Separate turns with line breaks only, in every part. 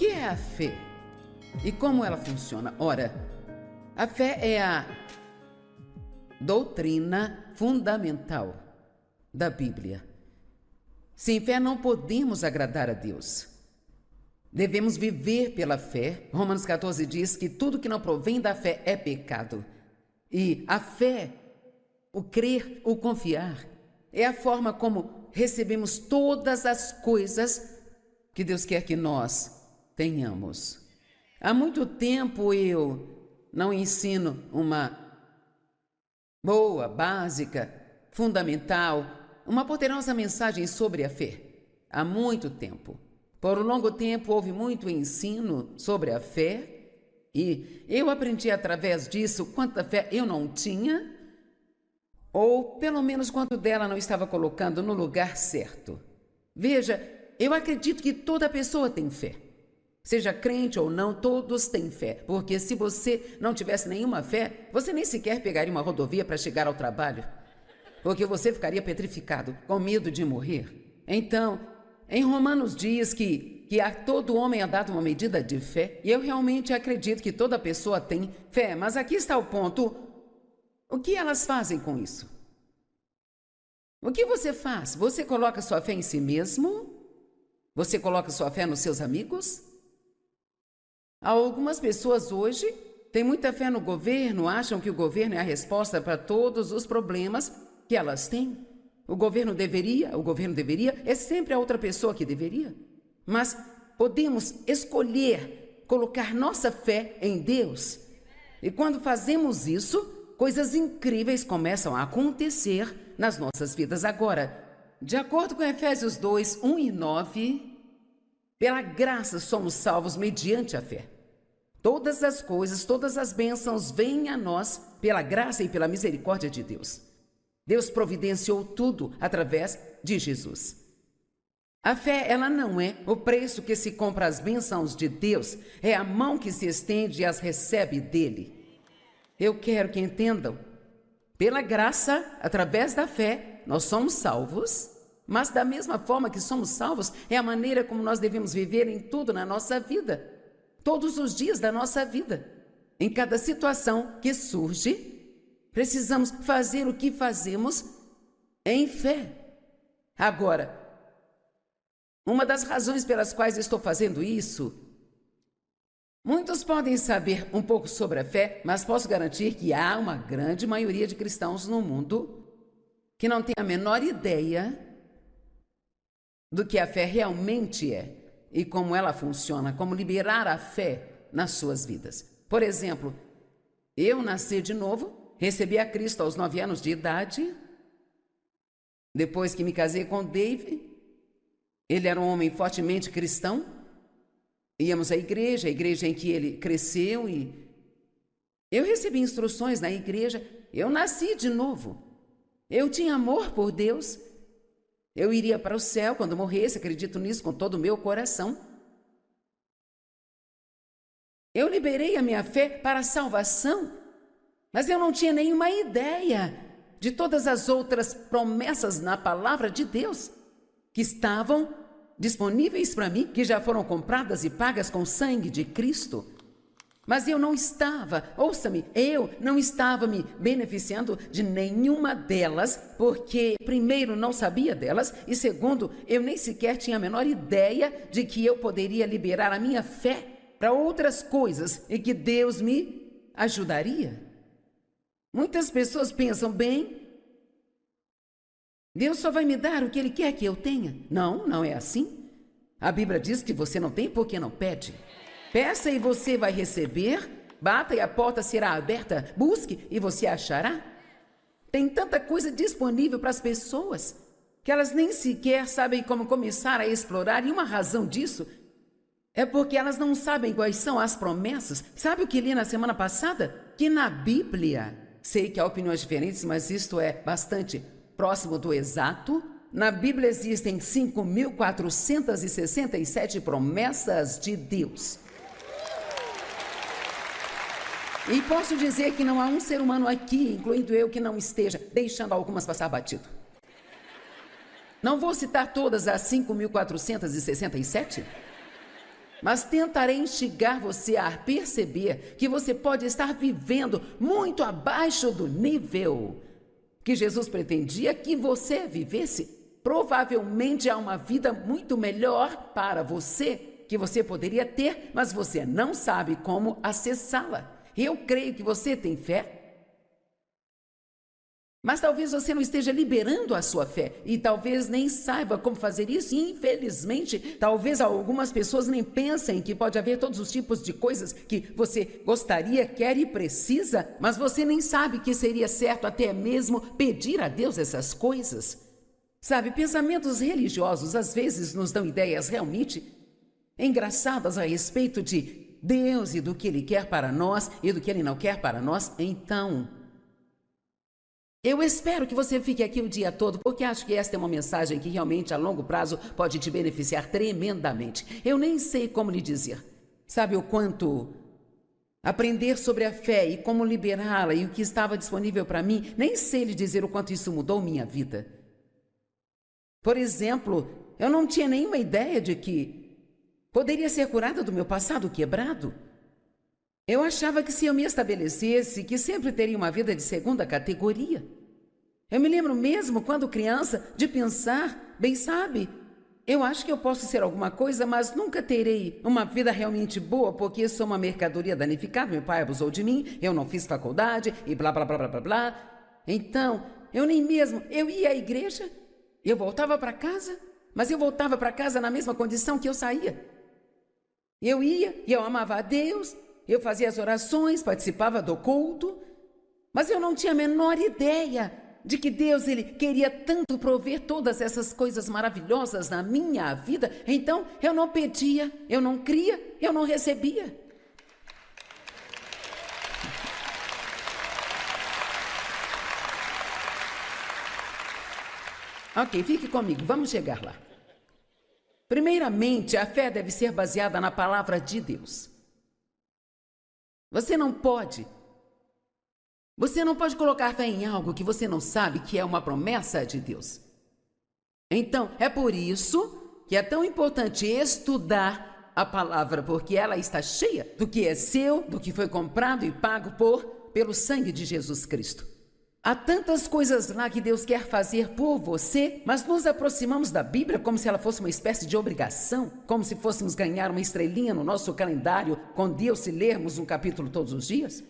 que é a fé? E como ela funciona? Ora, a fé é a doutrina fundamental da Bíblia. Sem fé não podemos agradar a Deus. Devemos viver pela fé. Romanos 14 diz que tudo que não provém da fé é pecado. E a fé, o crer, o confiar, é a forma como recebemos todas as coisas que Deus quer que nós tenhamos. Há muito tempo eu não ensino uma boa, básica, fundamental, uma poderosa mensagem sobre a fé. Há muito tempo. Por um longo tempo houve muito ensino sobre a fé e eu aprendi através disso quanta fé eu não tinha, ou pelo menos quanto dela não estava colocando no lugar certo. Veja, eu acredito que toda pessoa tem fé. Seja crente ou não, todos têm fé. Porque se você não tivesse nenhuma fé, você nem sequer pegaria uma rodovia para chegar ao trabalho. Porque você ficaria petrificado, com medo de morrer. Então, em Romanos diz que a todo homem é dado uma medida de fé. E eu realmente acredito que toda pessoa tem fé. Mas aqui está o ponto. O que elas fazem com isso? O que você faz? Você coloca sua fé em si mesmo? Você coloca sua fé nos seus amigos? Algumas pessoas hoje têm muita fé no governo, acham que o governo é a resposta para todos os problemas que elas têm. O governo deveria, é sempre a outra pessoa que deveria. Mas podemos escolher colocar nossa fé em Deus. E quando fazemos isso, coisas incríveis começam a acontecer nas nossas vidas. Agora, de acordo com Efésios 2, 1 e 9, pela graça somos salvos mediante a fé. Todas as coisas, todas as bênçãos vêm a nós pela graça e pela misericórdia de Deus. Deus providenciou tudo através de Jesus. A fé, ela não é o preço que se compra as bênçãos de Deus, é a mão que se estende e as recebe dele. Eu quero que entendam, pela graça, através da fé, nós somos salvos, mas da mesma forma que somos salvos, é a maneira como nós devemos viver em tudo na nossa vida, todos os dias da nossa vida. Em cada situação que surge, precisamos fazer o que fazemos em fé. Agora, uma das razões pelas quais estou fazendo isso, muitos podem saber um pouco sobre a fé, mas posso garantir que há uma grande maioria de cristãos no mundo que não tem a menor ideia do que a fé realmente é e como ela funciona, como liberar a fé nas suas vidas. Por exemplo, eu nasci de novo, recebi a Cristo aos 9 anos de idade, depois que me casei com Dave. Ele era um homem fortemente cristão, íamos à igreja, a igreja em que ele cresceu, e eu recebi instruções na igreja. Eu nasci de novo, eu tinha amor por Deus, eu iria para o céu quando morresse, acredito nisso com todo o meu coração. Eu liberei a minha fé para a salvação, mas eu não tinha nenhuma ideia de todas as outras promessas na palavra de Deus que estavam disponíveis para mim, que já foram compradas e pagas com o sangue de Cristo. Mas eu não estava, ouça-me, eu não estava me beneficiando de nenhuma delas, porque, primeiro, não sabia delas, e segundo, eu nem sequer tinha a menor ideia de que eu poderia liberar a minha fé para outras coisas e que Deus me ajudaria. Muitas pessoas pensam, bem, Deus só vai me dar o que Ele quer que eu tenha. Não, não é assim. A Bíblia diz que você não tem porque não pede. Peça e você vai receber, bata e a porta será aberta, busque e você achará. Tem tanta coisa disponível para as pessoas que elas nem sequer sabem como começar a explorar, e uma razão disso é porque elas não sabem quais são as promessas. Sabe o que li na semana passada? Que na Bíblia, sei que há opiniões diferentes, mas isto é bastante próximo do exato. Na Bíblia existem 5.467 promessas de Deus. E posso dizer que não há um ser humano aqui, incluindo eu, que não esteja deixando algumas passar batido. Não vou citar todas as 5.467, mas tentarei instigar você a perceber que você pode estar vivendo muito abaixo do nível que Jesus pretendia que você vivesse. Provavelmente há uma vida muito melhor para você que você poderia ter, mas você não sabe como acessá-la. Eu creio que você tem fé, mas talvez você não esteja liberando a sua fé e talvez nem saiba como fazer isso. E, infelizmente, talvez algumas pessoas nem pensem que pode haver todos os tipos de coisas que você gostaria, quer e precisa, mas você nem sabe que seria certo até mesmo pedir a Deus essas coisas. Sabe, pensamentos religiosos às vezes nos dão ideias realmente engraçadas a respeito de Deus e do que Ele quer para nós e do que Ele não quer para nós. Então, eu espero que você fique aqui o dia todo, porque acho que esta é uma mensagem que realmente a longo prazo pode te beneficiar tremendamente. Eu nem sei como lhe dizer. Sabe o quanto aprender sobre a fé e como liberá-la e o que estava disponível para mim, nem sei lhe dizer o quanto isso mudou minha vida. Por exemplo, eu não tinha nenhuma ideia de que poderia ser curada do meu passado quebrado. Eu achava que se eu me estabelecesse, que sempre teria uma vida de segunda categoria. Eu me lembro mesmo, quando criança, de pensar, bem sabe, eu acho que eu posso ser alguma coisa, mas nunca terei uma vida realmente boa, porque sou uma mercadoria danificada, meu pai abusou de mim, eu não fiz faculdade e blá, blá, blá, blá, blá, blá. Então, eu nem mesmo, eu ia à igreja, eu voltava para casa, mas eu voltava para casa na mesma condição que eu saía. Eu ia e eu amava a Deus, eu fazia as orações, participava do culto, mas eu não tinha a menor ideia de que Deus ele queria tanto prover todas essas coisas maravilhosas na minha vida. Então, eu não pedia, eu não cria, eu não recebia. Ok, fique comigo, vamos chegar lá. Primeiramente, a fé deve ser baseada na palavra de Deus. Você não pode colocar fé em algo que você não sabe que é uma promessa de Deus. Então, é por isso que é tão importante estudar a palavra, porque ela está cheia do que é seu, do que foi comprado e pago pelo sangue de Jesus Cristo. Há tantas coisas lá que Deus quer fazer por você, mas nos aproximamos da Bíblia como se ela fosse uma espécie de obrigação, como se fôssemos ganhar uma estrelinha no nosso calendário com Deus se lermos um capítulo todos os dias.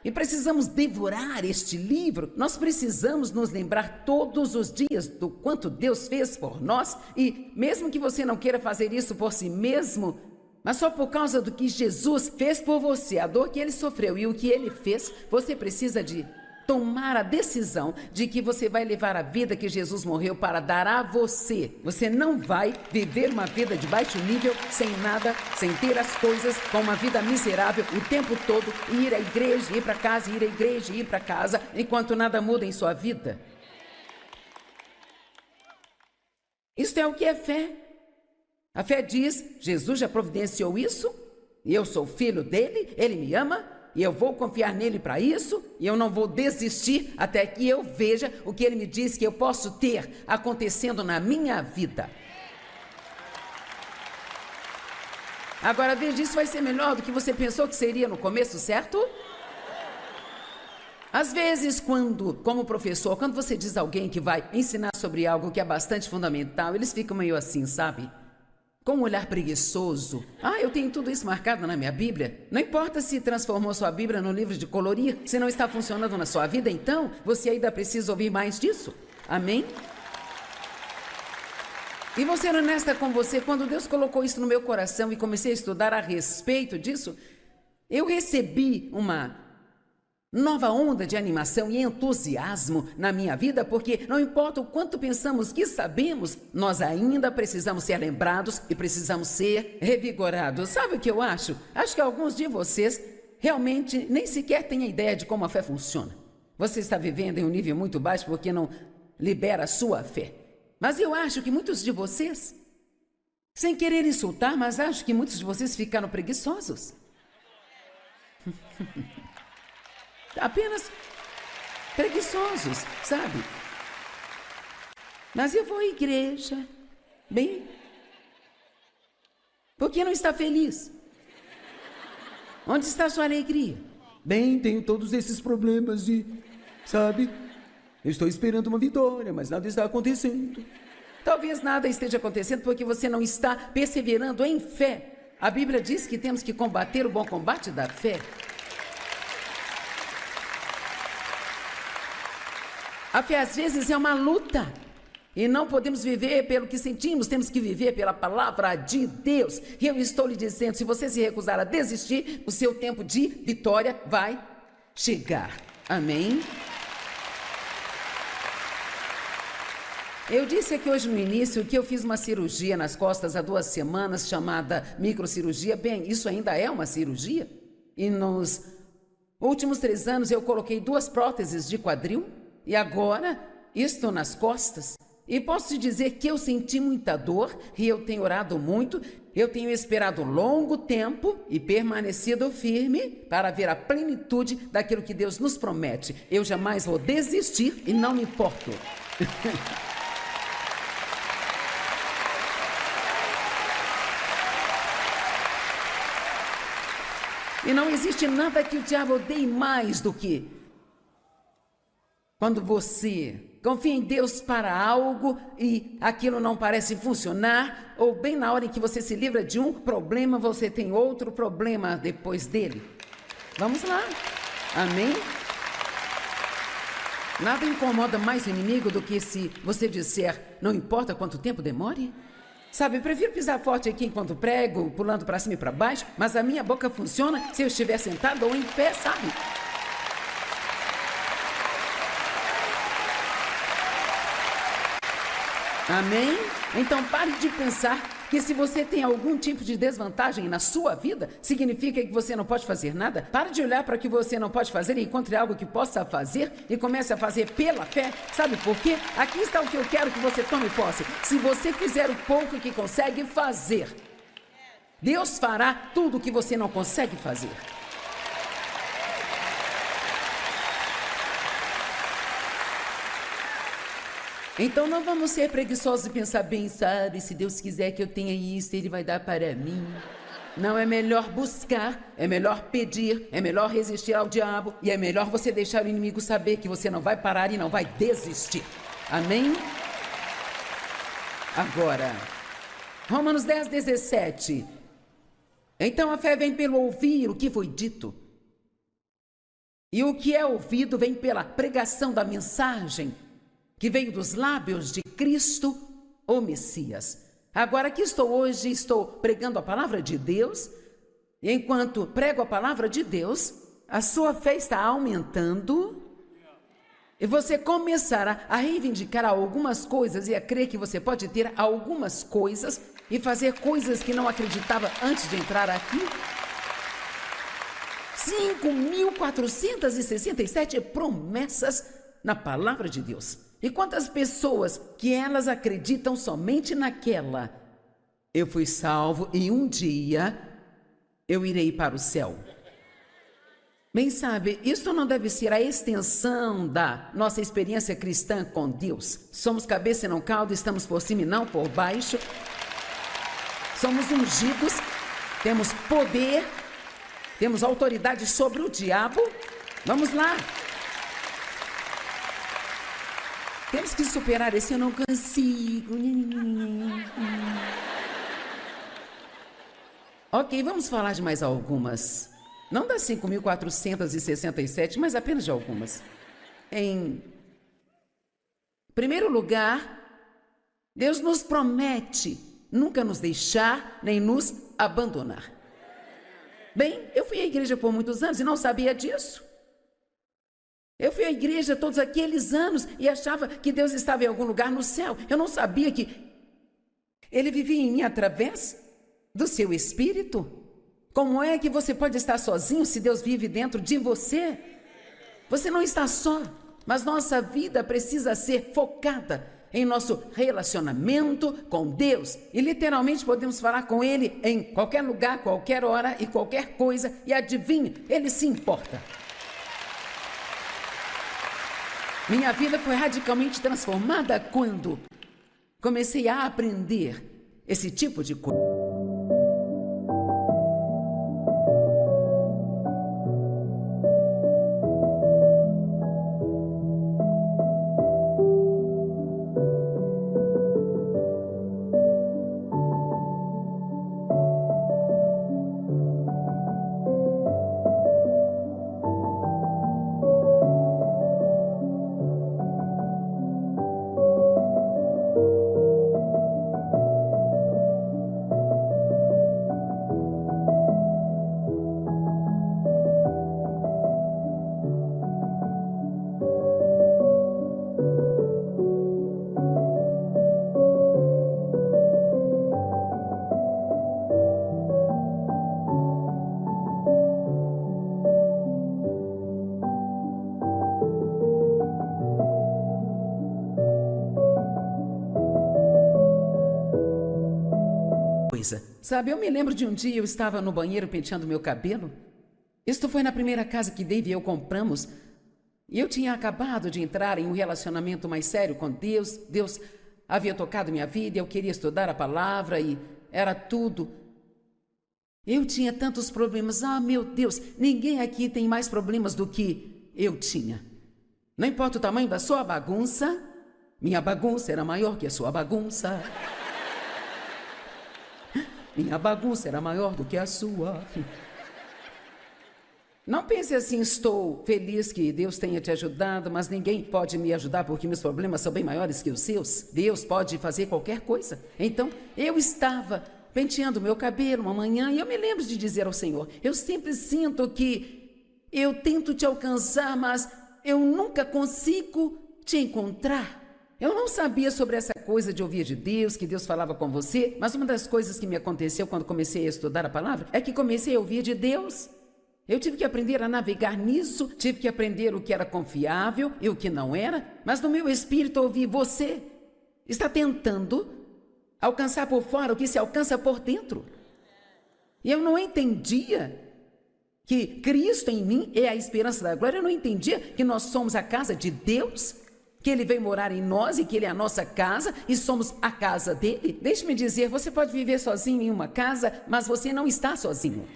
E precisamos devorar este livro, nós precisamos nos lembrar todos os dias do quanto Deus fez por nós, e mesmo que você não queira fazer isso por si mesmo, mas só por causa do que Jesus fez por você, a dor que Ele sofreu e o que Ele fez, você precisa de tomar a decisão de que você vai levar a vida que Jesus morreu para dar a você. Você não vai viver uma vida de baixo nível, sem nada, sem ter as coisas, com uma vida miserável o tempo todo, e ir à igreja, ir para casa, ir à igreja, ir para casa, enquanto nada muda em sua vida. Isto é o que é fé. A fé diz, Jesus já providenciou isso, e eu sou filho dele, ele me ama, e eu vou confiar nele para isso, e eu não vou desistir até que eu veja o que ele me diz que eu posso ter acontecendo na minha vida. Agora veja, isso vai ser melhor do que você pensou que seria no começo, certo? Às vezes, como professor, quando você diz a alguém que vai ensinar sobre algo que é bastante fundamental, eles ficam meio assim, sabe? Com um olhar preguiçoso. Eu tenho tudo isso marcado na minha Bíblia. Não importa se transformou sua Bíblia num livro de colorir, se não está funcionando na sua vida, então você ainda precisa ouvir mais disso. Amém? E vou ser honesta com você, quando Deus colocou isso no meu coração e comecei a estudar a respeito disso, eu recebi uma nova onda de animação e entusiasmo na minha vida, porque não importa o quanto pensamos que sabemos, nós ainda precisamos ser lembrados e precisamos ser revigorados. Sabe o que eu acho? Acho que alguns de vocês realmente nem sequer têm a ideia de como a fé funciona. Você está vivendo em um nível muito baixo porque não libera a sua fé. Mas eu acho que muitos de vocês, sem querer insultar, mas acho que muitos de vocês ficaram preguiçosos. Apenas preguiçosos, sabe? Mas eu vou à igreja, bem, Por que não está feliz? Onde está a sua alegria?
Bem, tenho todos esses problemas e, sabe, eu estou esperando uma vitória, mas nada está acontecendo.
Talvez nada esteja acontecendo porque você não está perseverando em fé. A Bíblia diz que temos que combater o bom combate da fé. A fé às vezes é uma luta. E não podemos viver pelo que sentimos, temos que viver pela palavra de Deus. E eu estou lhe dizendo, se você se recusar a desistir, o seu tempo de vitória vai chegar. Amém? Eu disse aqui hoje no início que eu fiz uma cirurgia nas costas há 2 semanas, chamada microcirurgia. Bem, isso ainda é uma cirurgia. E nos últimos 3 anos eu coloquei 2 próteses de quadril. E agora estou nas costas. E posso te dizer que eu senti muita dor e eu tenho orado muito. Eu tenho esperado longo tempo e permanecido firme para ver a plenitude daquilo que Deus nos promete. Eu jamais vou desistir e não me importo. E não existe nada que o diabo odeie mais do que quando você confia em Deus para algo e aquilo não parece funcionar, ou bem na hora em que você se livra de um problema, você tem outro problema depois dele. Vamos lá. Amém? Nada incomoda mais o inimigo do que se você disser, não importa quanto tempo demore. Sabe, eu prefiro pisar forte aqui enquanto prego, pulando para cima e para baixo, mas a minha boca funciona se eu estiver sentado ou em pé, sabe? Amém? Então pare de pensar que se você tem algum tipo de desvantagem na sua vida, significa que você não pode fazer nada. Pare de olhar para o que você não pode fazer e encontre algo que possa fazer e comece a fazer pela fé. Sabe por quê? Aqui está o que eu quero que você tome posse. Se você fizer o pouco que consegue fazer, Deus fará tudo o que você não consegue fazer. Então não vamos ser preguiçosos e pensar bem, sabe, se Deus quiser que eu tenha isso, Ele vai dar para mim. Não, é melhor buscar, é melhor pedir, é melhor resistir ao diabo e é melhor você deixar o inimigo saber que você não vai parar e não vai desistir. Amém? Agora, Romanos 10, 17. Então a fé vem pelo ouvir o que foi dito. E o que é ouvido vem pela pregação da mensagem que veio dos lábios de Cristo, o Messias. Agora aqui estou hoje, estou pregando a palavra de Deus, e enquanto prego a palavra de Deus, a sua fé está aumentando, e você começará a reivindicar algumas coisas e a crer que você pode ter algumas coisas e fazer coisas que não acreditava antes de entrar aqui. 5.467 promessas na palavra de Deus. E quantas pessoas que elas acreditam somente naquela, eu fui salvo e um dia eu irei para o céu. Bem, sabe, isso não deve ser a extensão da nossa experiência cristã com Deus. Somos cabeça e não cauda, estamos por cima e não por baixo. Somos ungidos, temos poder, temos autoridade sobre o diabo. Vamos lá. Temos que superar esse eu não consigo. Ok, vamos falar de mais algumas. Não das 5.467, mas apenas de algumas. Em primeiro lugar, Deus nos promete nunca nos deixar nem nos abandonar. Bem, eu fui à igreja por muitos anos e não sabia disso. Eu fui à igreja todos aqueles anos e achava que Deus estava em algum lugar no céu. Eu não sabia que Ele vivia em mim através do seu Espírito. Como é que você pode estar sozinho se Deus vive dentro de você? Você não está só, mas nossa vida precisa ser focada em nosso relacionamento com Deus. E literalmente podemos falar com Ele em qualquer lugar, qualquer hora e qualquer coisa. E adivinhe, Ele se importa. Minha vida foi radicalmente transformada quando comecei a aprender esse tipo de coisa. coisa. Sabe, eu me lembro de um dia eu estava no banheiro penteando meu cabelo. Isto foi na primeira casa que Dave e eu compramos. E eu tinha acabado de entrar em um relacionamento mais sério com Deus. Deus havia tocado minha vida, eu queria estudar a palavra e era tudo. Eu tinha tantos problemas. Ah, meu Deus, ninguém aqui tem mais problemas do que eu tinha. Não importa o tamanho da sua bagunça, minha bagunça era maior que a sua bagunça. Minha bagunça era maior do que a sua. Não pense assim, estou feliz que Deus tenha te ajudado, mas ninguém pode me ajudar porque meus problemas são bem maiores que os seus. Deus pode fazer qualquer coisa. Então, eu estava penteando meu cabelo uma manhã e eu me lembro de dizer ao Senhor, eu sempre sinto que eu tento te alcançar, mas eu nunca consigo te encontrar. Eu não sabia sobre essa coisa de ouvir de Deus, que Deus falava com você, mas uma das coisas que me aconteceu quando comecei a estudar a palavra é que comecei a ouvir de Deus. Eu tive que aprender a navegar nisso, tive que aprender o que era confiável e o que não era, mas no meu espírito ouvi, você está tentando alcançar por fora o que se alcança por dentro. E eu não entendia que Cristo em mim é a esperança da glória, eu não entendia que nós somos a casa de Deus, que Ele vem morar em nós e que Ele é a nossa casa e somos a casa dEle. Deixe-me dizer, você pode viver sozinho em uma casa, mas você não está sozinho.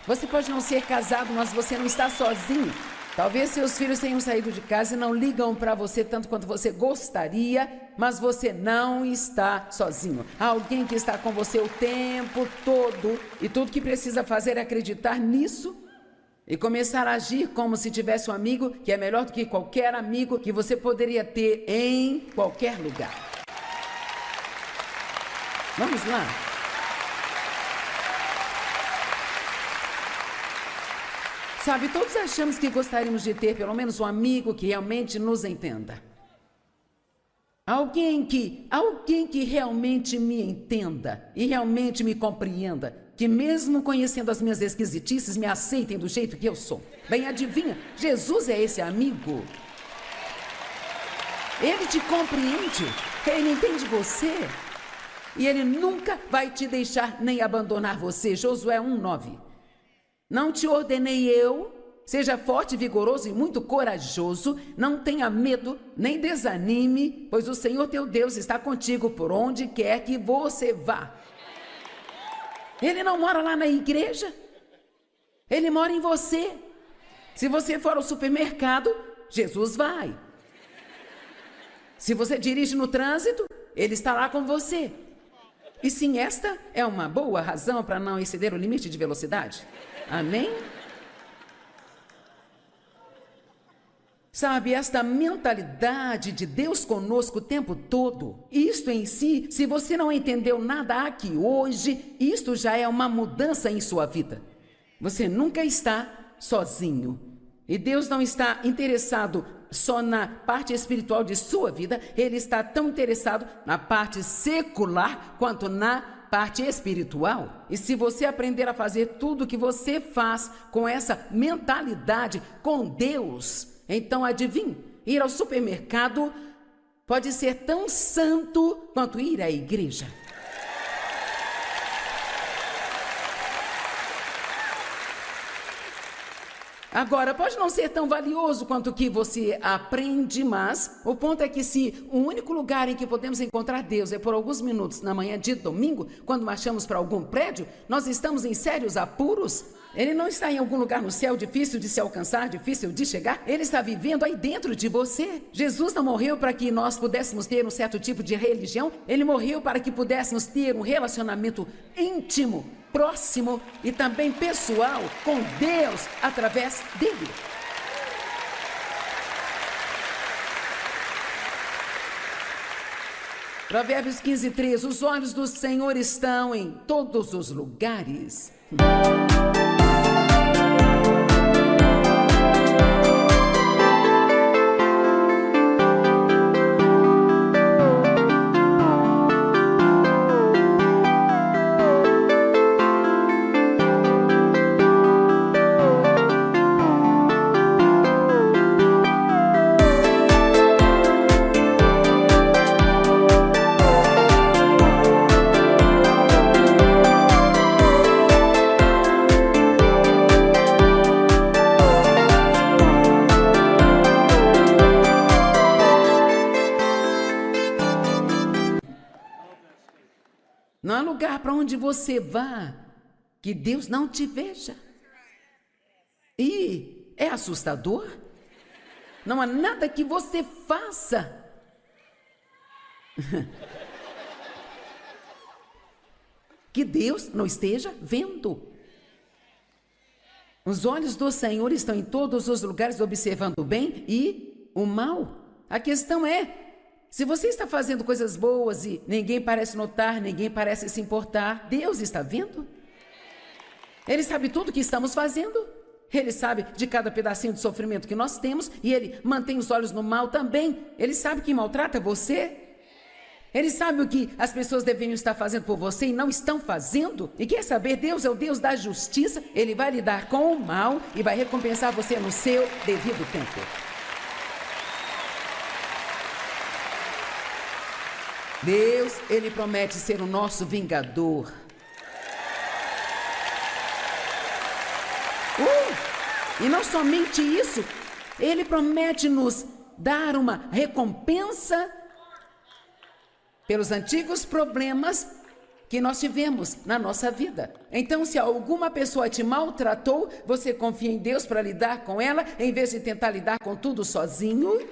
Você pode não ser casado, mas você não está sozinho. Talvez seus filhos tenham saído de casa e não ligam para você tanto quanto você gostaria, mas você não está sozinho. Há alguém que está com você o tempo todo e tudo que precisa fazer é acreditar nisso e começar a agir como se tivesse um amigo que é melhor do que qualquer amigo que você poderia ter em qualquer lugar. Vamos lá. Sabe, todos achamos que gostaríamos de ter pelo menos um amigo que realmente nos entenda. Alguém que realmente me entenda e realmente me compreenda, que mesmo conhecendo as minhas esquisitices, me aceitem do jeito que eu sou. Bem, adivinha, Jesus é esse amigo. Ele te compreende, ele entende você e ele nunca vai te deixar nem abandonar você. Josué 1:9. Não te ordenei eu, seja forte, vigoroso e muito corajoso, não tenha medo, nem desanime, pois o Senhor teu Deus está contigo por onde quer que você vá. Ele não mora lá na igreja, ele mora em você. Se você for ao supermercado, Jesus vai. Se você dirige no trânsito, ele está lá com você. E sim, esta é uma boa razão para não exceder o limite de velocidade. Amém? Sabe, esta mentalidade de Deus conosco o tempo todo, isto em si, se você não entendeu nada aqui hoje, isto já é uma mudança em sua vida. Você nunca está sozinho. E Deus não está interessado só na parte espiritual de sua vida, Ele está tão interessado na parte secular quanto na parte espiritual. E se você aprender a fazer tudo o que você faz com essa mentalidade com Deus, então adivinhe, ir ao supermercado pode ser tão santo quanto ir à igreja. Agora, pode não ser tão valioso quanto o que você aprende, mas o ponto é que se o único lugar em que podemos encontrar Deus é por alguns minutos na manhã de domingo, quando marchamos para algum prédio, nós estamos em sérios apuros. Ele não está em algum lugar no céu difícil de se alcançar, difícil de chegar. Ele está vivendo aí dentro de você. Jesus não morreu para que nós pudéssemos ter um certo tipo de religião. Ele morreu para que pudéssemos ter um relacionamento íntimo, próximo e também pessoal com Deus através dele. Provérbios 15:3. Os olhos do Senhor estão em todos os lugares. Não há lugar para onde você vá que Deus não te veja. E é assustador. Não há nada que você faça que Deus não esteja vendo. Os olhos do Senhor estão em todos os lugares, observando o bem e o mal. A questão é, se você está fazendo coisas boas e ninguém parece notar, ninguém parece se importar, Deus está vendo? Ele sabe tudo que estamos fazendo. Ele sabe de cada pedacinho de sofrimento que nós temos e Ele mantém os olhos no mal também. Ele sabe quem maltrata você. Ele sabe o que as pessoas deveriam estar fazendo por você e não estão fazendo. E quer saber, Deus é o Deus da justiça. Ele vai lidar com o mal e vai recompensar você no seu devido tempo. Deus, Ele promete ser o nosso vingador. E não somente isso, Ele promete nos dar uma recompensa pelos antigos problemas que nós tivemos na nossa vida. Então, se alguma pessoa te maltratou, você confia em Deus para lidar com ela, em vez de tentar lidar com tudo sozinho.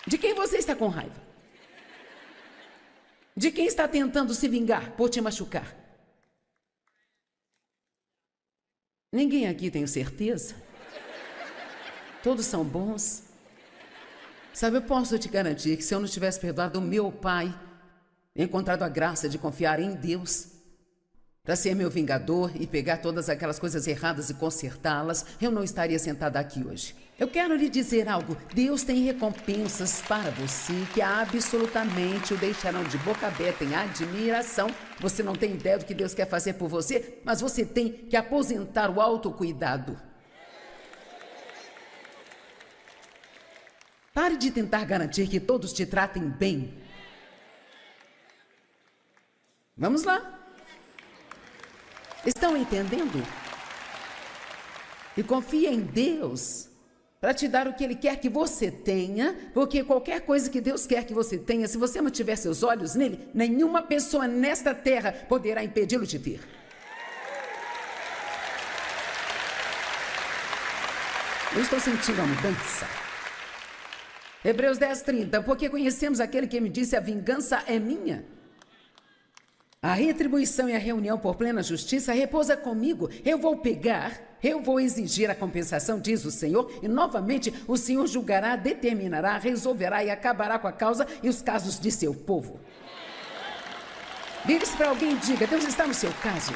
De quem você está com raiva? De quem está tentando se vingar por te machucar? Ninguém aqui tem certeza. Todos são bons. Sabe, eu posso te garantir que se eu não tivesse perdoado o meu pai, encontrado a graça de confiar em Deus para ser meu vingador e pegar todas aquelas coisas erradas e consertá-las, eu não estaria sentada aqui hoje. Eu quero lhe dizer algo. Deus tem recompensas para você que absolutamente o deixarão de boca aberta em admiração. Você não tem ideia do que Deus quer fazer por você, mas você tem que aposentar o autocuidado. Pare de tentar garantir que todos te tratem bem. Vamos lá. Estão entendendo? E confie em Deus para te dar o que Ele quer que você tenha, porque qualquer coisa que Deus quer que você tenha, se você mantiver seus olhos nele, nenhuma pessoa nesta terra poderá impedi-lo de ter. Eu estou sentindo a mudança. Hebreus 10:30, porque conhecemos aquele que me disse, a vingança é minha. A retribuição e a reunião por plena justiça repousa comigo. Eu vou pegar, eu vou exigir a compensação, diz o Senhor, e novamente o Senhor julgará, determinará, resolverá e acabará com a causa e os casos de seu povo. Vire-se para alguém e diga, Deus está no seu caso.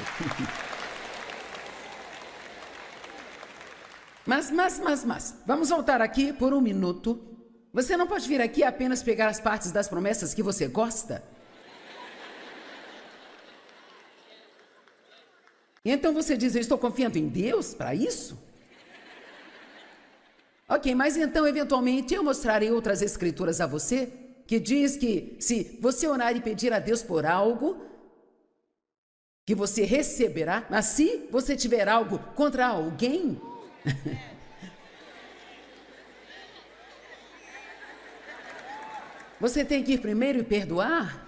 Mas, vamos voltar aqui por um minuto. Você não pode vir aqui apenas pegar as partes das promessas que você gosta. E então você diz, eu estou confiando em Deus para isso? Ok, mas então eventualmente eu mostrarei outras escrituras a você que diz que se você orar e pedir a Deus por algo, que você receberá, mas se você tiver algo contra alguém, você tem que ir primeiro e perdoar.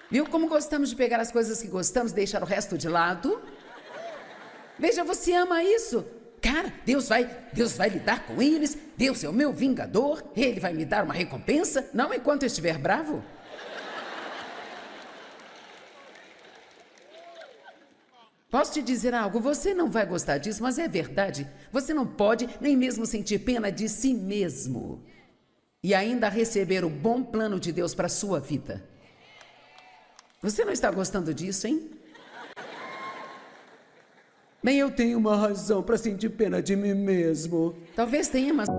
Viu como gostamos de pegar as coisas que gostamos e deixar o resto de lado? Veja, você ama isso. Cara, Deus vai lidar com eles. Deus é o meu vingador. Ele vai me dar uma recompensa, não enquanto eu estiver bravo. Posso te dizer algo? Você não vai gostar disso, mas é verdade. Você não pode nem mesmo sentir pena de si mesmo e ainda receber o bom plano de Deus para a sua vida. Você não está gostando disso, hein?
Bem, eu tenho uma razão para sentir pena de mim mesmo.
Talvez tenha, mas...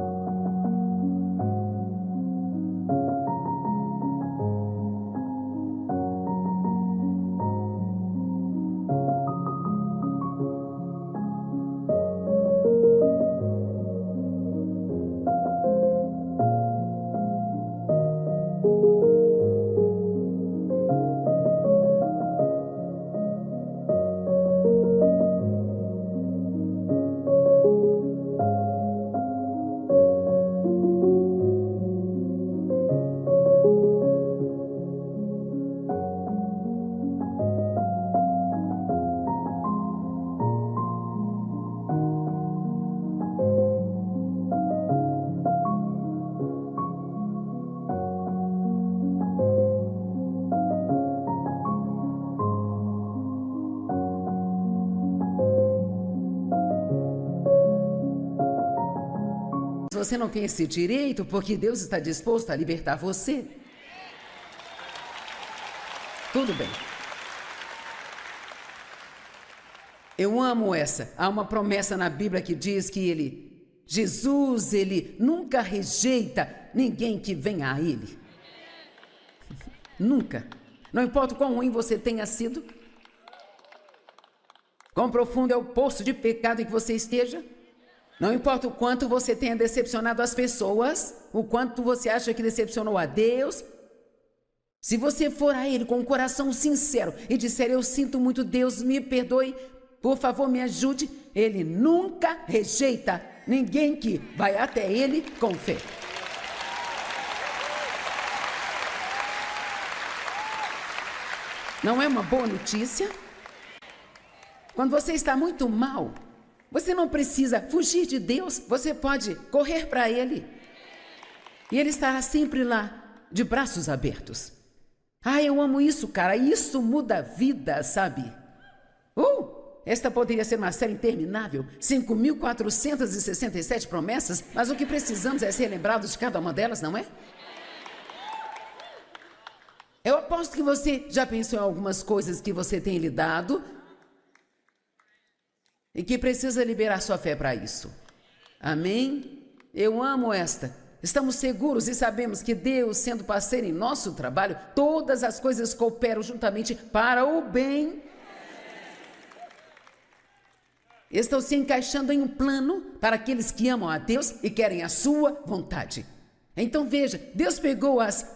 você não tem esse direito porque Deus está disposto a libertar você. Tudo bem. Eu amo essa. Há uma promessa na Bíblia que diz que Jesus, ele nunca rejeita ninguém que venha a ele. Nunca. Não importa o quão ruim você tenha sido, quão profundo é o poço de pecado em que você esteja, não importa o quanto você tenha decepcionado as pessoas, o quanto você acha que decepcionou a Deus, se você for a Ele com um coração sincero e disser, eu sinto muito, Deus, me perdoe, por favor, me ajude, Ele nunca rejeita ninguém que vai até Ele com fé. Não é uma boa notícia? Quando você está muito mal, você não precisa fugir de Deus, você pode correr para Ele. E Ele estará sempre lá, de braços abertos. Ah, eu amo isso, cara, isso muda a vida, sabe? Esta poderia ser uma série interminável, 5.467 promessas, mas o que precisamos é ser lembrados de cada uma delas, não é? Eu aposto que você já pensou em algumas coisas que você tem lidado e que precisa liberar sua fé para isso. Amém? Eu amo esta. Estamos seguros e sabemos que Deus, sendo parceiro em nosso trabalho, todas as coisas cooperam juntamente para o bem. Estão se encaixando em um plano para aqueles que amam a Deus e querem a sua vontade. Então veja, Deus pegou as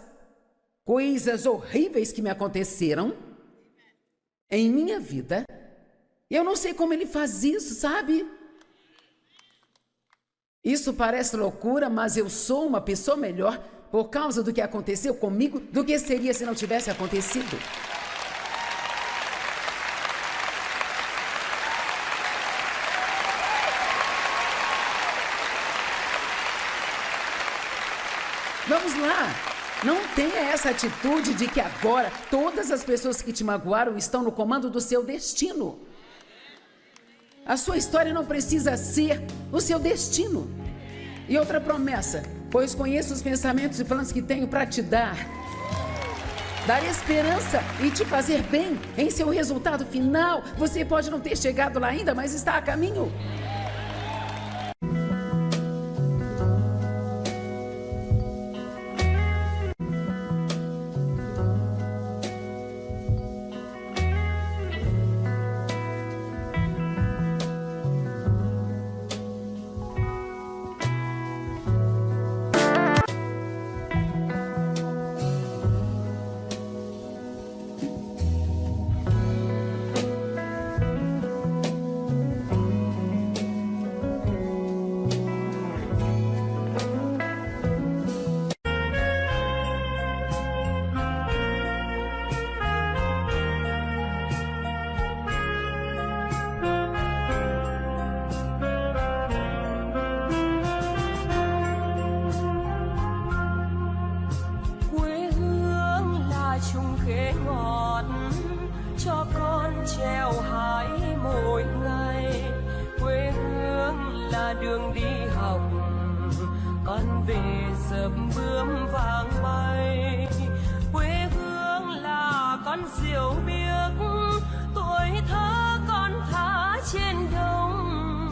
coisas horríveis que me aconteceram em minha vida. Eu não sei como Ele faz isso, sabe? Isso parece loucura, mas eu sou uma pessoa melhor por causa do que aconteceu comigo do que seria se não tivesse acontecido. Vamos lá, não tenha essa atitude de que agora todas as pessoas que te magoaram estão no comando do seu destino. A sua história não precisa ser o seu destino. E outra promessa, pois conheço os pensamentos e planos que tenho para te dar esperança e te fazer bem em seu resultado final. Você pode não ter chegado lá ainda, mas está a caminho.
Cho con treo hái mỗi ngày, quê hương là đường đi học, con về dập bướm vàng bay. Quê hương là con diều biếc, tuổi thơ con thả trên đồng.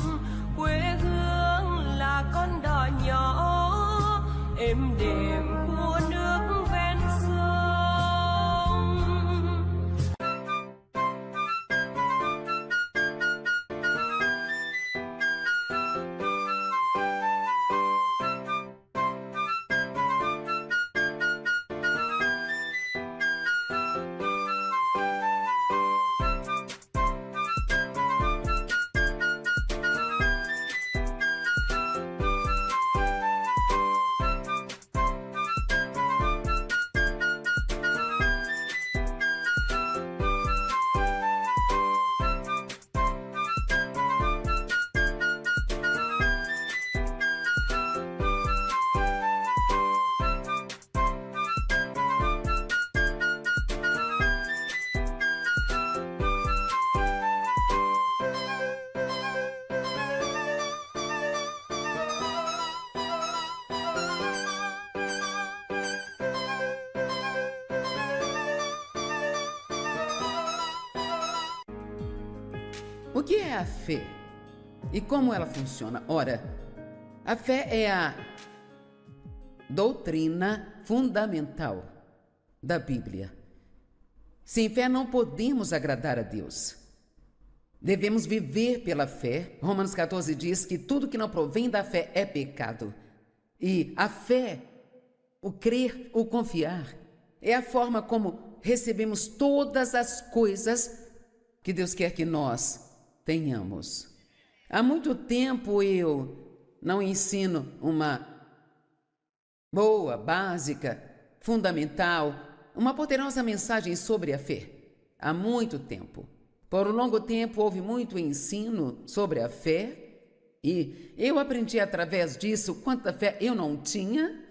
Quê hương là con đò nhỏ êm đềm của nước ven sông.
O que é a fé? E como ela funciona? Ora, a fé é a doutrina fundamental da Bíblia. Sem fé não podemos agradar a Deus. Devemos viver pela fé. Romanos 14 diz que tudo que não provém da fé é pecado. E a fé, o crer, o confiar, é a forma como recebemos todas as coisas que Deus quer que nós tenhamos. Há muito tempo eu não ensino uma boa, básica, fundamental, uma poderosa mensagem sobre a fé. Há muito tempo. Por um longo tempo houve muito ensino sobre a fé e eu aprendi através disso quanta fé eu não tinha,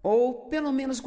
ou pelo menos